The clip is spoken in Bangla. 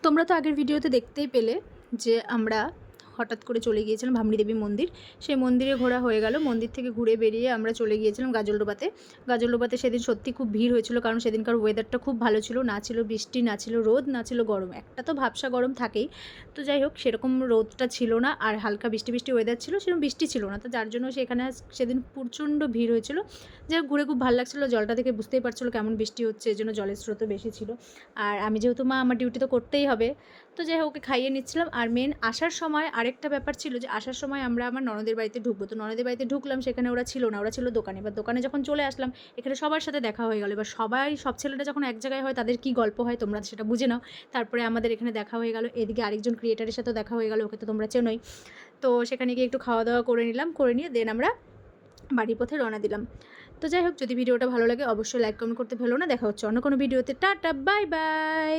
তোমরা তো আগের ভিডিওতে দেখতেই পেলে যে আমরা হঠাৎ করে চলে গিয়েছিলাম ভামড়ি দেবী মন্দির। সেই মন্দিরে ঘোরা হয়ে গেল। মন্দির থেকে ঘুরে বেরিয়ে আমরা চলে গিয়েছিলাম গাজলডোবাতে। গাজলডোবাতে সেদিন সত্যি খুব ভিড় হয়েছিল, কারণ সেদিনকার ওয়েদারটা খুব ভালো ছিল, না ছিল বৃষ্টি, না ছিল রোদ, না ছিল গরম। একটা তো ভাবসা গরম থাকেই, তো যাই হোক সেরকম রোদটা ছিল না, আর হালকা বৃষ্টি বৃষ্টি ওয়েদার ছিল, সেরকম বৃষ্টি ছিল না, তো যার জন্য সেখানে সেদিন প্রচণ্ড ভিড় হয়েছিল। যাই হোক ঘুরে খুব ভালো লাগছিলো, জলটা থেকে বুঝতেই পারছিলো কেমন বৃষ্টি হচ্ছে, এই জন্য জলের স্রোতও বেশি ছিল। আর আমি যেহেতু মা, আমার ডিউটি তো করতেই হবে, তো যাই হোক ওকে খাইয়ে নিচ্ছিলাম। আর মেন আসার সময় আরেকটা ব্যাপার ছিল যে আসার সময় আমরা আমার ননদের বাড়িতে ঢুকবো, তো ননদের বাড়িতে ঢুকলাম, সেখানে ওরা ছিল না, ওরা ছিল দোকানে। এবার দোকানে যখন চলে আসলাম, এখানে সবার সাথে দেখা হয়ে গেল। এবার সব ছেলেরা যখন এক জায়গায় হয় তাদের কী গল্প হয় তোমরা সেটা বুঝে নাও। তারপরে আমাদের এখানে দেখা হয়ে গেল, এদিকে আরেকজন ক্রিয়েটারের সাথেও দেখা হয়ে গেল, ওকে তো তোমরা চেনোই। তো সেখানে গিয়ে একটু খাওয়া দাওয়া করে নিলাম, করে নিয়ে দেন আমরা বাড়ির পথে রওনা দিলাম। তো যাই হোক, যদি ভিডিওটা ভালো লাগে অবশ্যই লাইক কমেন্ট করতে ভুলো না। দেখা হচ্ছে অন্য কোনো ভিডিওতে। Tata, bye bye.